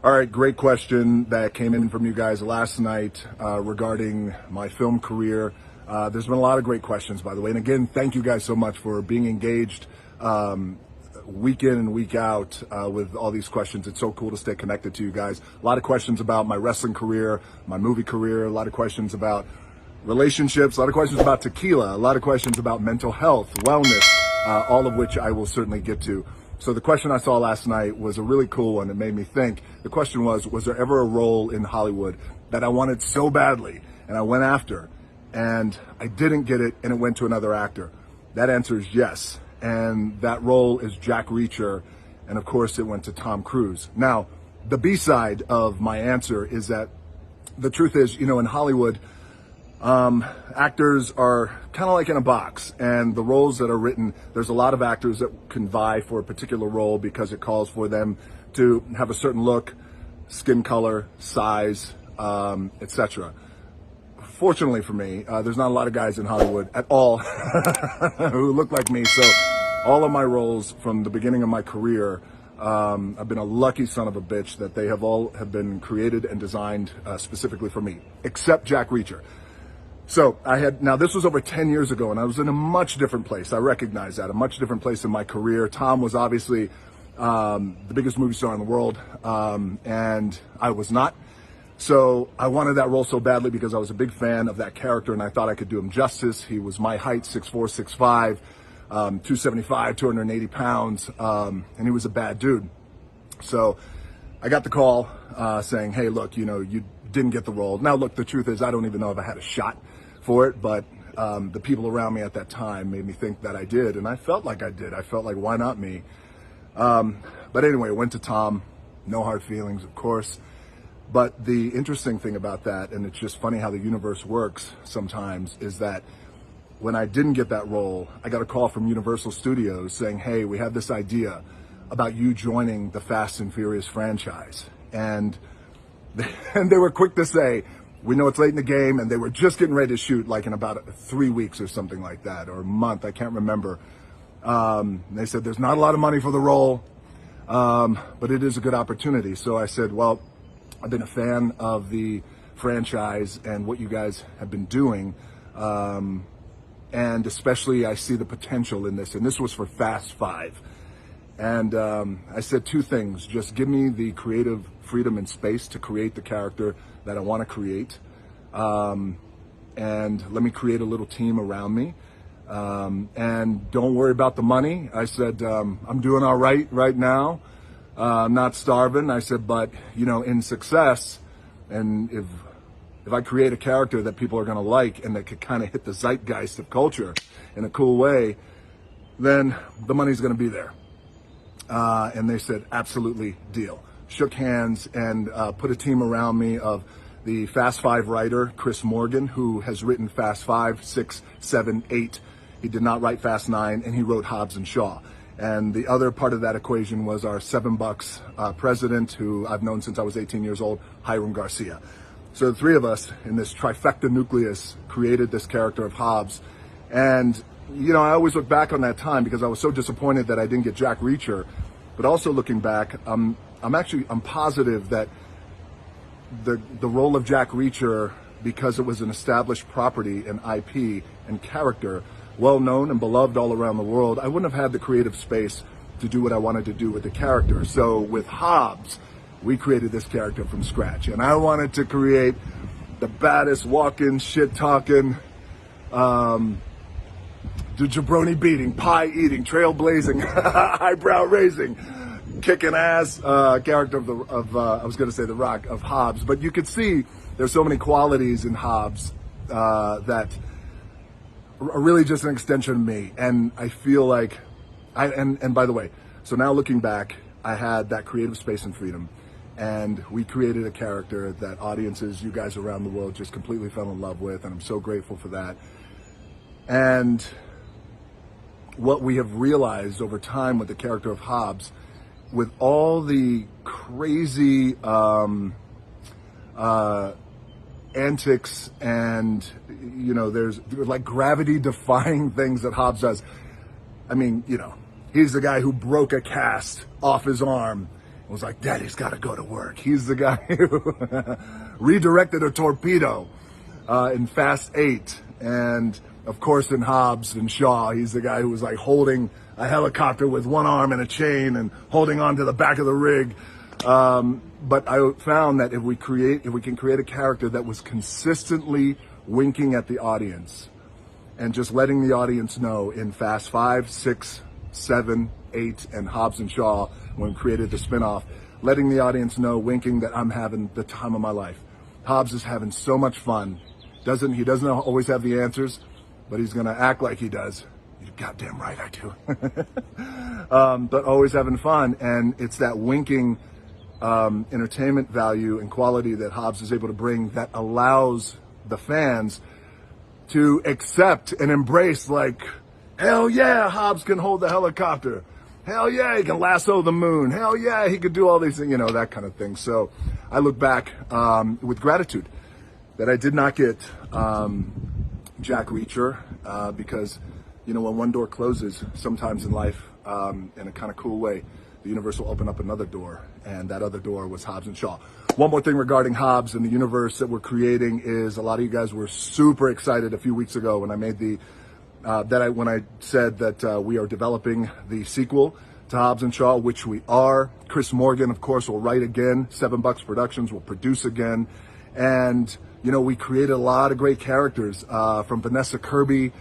All right, great question that came in from you guys last night regarding my film career. There's been a lot of great questions, by the way. And again, thank you guys so much for being engaged week in and week out with all these questions. It's so cool to stay connected to you guys. A lot of questions about my wrestling career, my movie career, a lot of questions about relationships, a lot of questions about tequila, a lot of questions about mental health, wellness, all of which I will certainly get to. So the question I saw last night was a really cool one. It made me think. The question was there ever a role in Hollywood that I wanted so badly and I went after and I didn't get it and it went to another actor? That answer is yes. And that role is Jack Reacher. And of course it went to Tom Cruise. Now, the B-side of my answer is that the truth is, in Hollywood, actors are kind of like in a box, and the roles that are written, there's a lot of actors that can vie for a particular role because it calls for them to have a certain look, skin color, size, etc. Fortunately for me, there's not a lot of guys in Hollywood at all who look like me. So all of my roles from the beginning of my career, I've been a lucky son of a bitch that they have been created and designed specifically for me, except Jack Reacher. So now this was over 10 years ago and I was in a much different place. I recognize that, a much different place in my career. Tom was obviously the biggest movie star in the world, and I was not. So I wanted that role so badly because I was a big fan of that character and I thought I could do him justice. He was my height, 6'4", 6'5", 275, 280 pounds, and he was a bad dude. So I got the call saying, hey, look, you didn't get the role. Now, look, the truth is I don't even know if I had a shot for it, but the people around me at that time made me think that I did, and I felt like I did. I felt like, why not me? But anyway, I went to Tom. No hard feelings, of course. But the interesting thing about that, and it's just funny how the universe works sometimes, is that when I didn't get that role, I got a call from Universal Studios saying, hey, we have this idea about you joining the Fast and Furious franchise. And they were quick to say, we know it's late in the game, and they were just getting ready to shoot like in about 3 weeks or something like that, or a month, I can't remember. They said, there's not a lot of money for the role, but it is a good opportunity. So I said, well, I've been a fan of the franchise and what you guys have been doing, and especially I see the potential in this, and this was for Fast 5. And I said two things: just give me the creative freedom and space to create the character that I want to create, and let me create a little team around me, and don't worry about the money. I said, I'm doing all right now. I'm not starving. I said, but in success, and if I create a character that people are going to like and that could kind of hit the zeitgeist of culture in a cool way, then the money's going to be there. And they said, absolutely, deal. Shook hands and put a team around me of the Fast 5 writer, Chris Morgan, who has written Fast 5, 6, 7, 8. He did not write Fast 9, and he wrote Hobbs and Shaw. And the other part of that equation was our $7 president, who I've known since I was 18 years old, Hiram Garcia. So the three of us in this trifecta nucleus created this character of Hobbs. And I always look back on that time because I was so disappointed that I didn't get Jack Reacher. But also looking back, I'm positive that the role of Jack Reacher, because it was an established property and IP and character, well known and beloved all around the world, I wouldn't have had the creative space to do what I wanted to do with the character. So with Hobbs, we created this character from scratch, and I wanted to create the baddest walking, shit-talking, the jabroni beating, pie eating, trailblazing, eyebrow raising, kicking ass character of I was going to say The Rock, of Hobbs. But you could see there's so many qualities in Hobbs that are really just an extension of me. And I feel like and by the way, so now looking back, I had that creative space and freedom, and we created a character that audiences, you guys around the world, just completely fell in love with, and I'm so grateful for that. And what we have realized over time with the character of Hobbs, with all the crazy antics and, there's like gravity-defying things that Hobbs does. I mean, he's the guy who broke a cast off his arm was like, Daddy's got to go to work. He's the guy who redirected a torpedo in Fast 8. And of course, in Hobbs and Shaw, he's the guy who was like holding a helicopter with one arm and a chain and holding on to the back of the rig. But I found that if we can create a character that was consistently winking at the audience and just letting the audience know in Fast 5, 6, 7, 8, and Hobbs and Shaw, when we created the spinoff, letting the audience know, winking, that I'm having the time of my life. Hobbs is having so much fun. He doesn't always have the answers, but he's gonna act like he does. You're goddamn right I do. But always having fun, and it's that winking entertainment value and quality that Hobbs is able to bring that allows the fans to accept and embrace, like, hell yeah, Hobbs can hold the helicopter. Hell yeah, he can lasso the moon. Hell yeah, he could do all these things, that kind of thing. So I look back with gratitude that I did not get Jack Reacher because, when one door closes sometimes in life in a kind of cool way, the universe will open up another door, and that other door was Hobbs and Shaw. One more thing regarding Hobbs and the universe that we're creating is a lot of you guys were super excited a few weeks ago when I made when I said that we are developing the sequel to Hobbs and Shaw, which we are. Chris Morgan, of course, will write again. Seven Bucks Productions will produce again. And, we created a lot of great characters, from Vanessa Kirby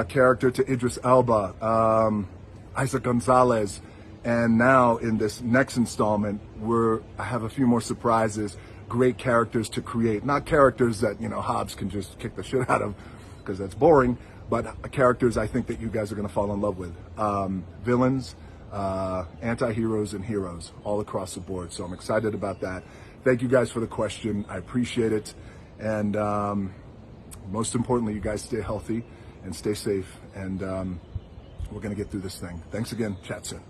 character to Idris Elba, Isaac Gonzalez. And now in this next installment, I have a few more surprises, great characters to create. Not characters that, Hobbs can just kick the shit out of, because that's boring, but characters I think that you guys are going to fall in love with. Villains, anti-heroes, and heroes all across the board. So I'm excited about that. Thank you guys for the question. I appreciate it. And most importantly, you guys stay healthy and stay safe. And we're going to get through this thing. Thanks again. Chat soon.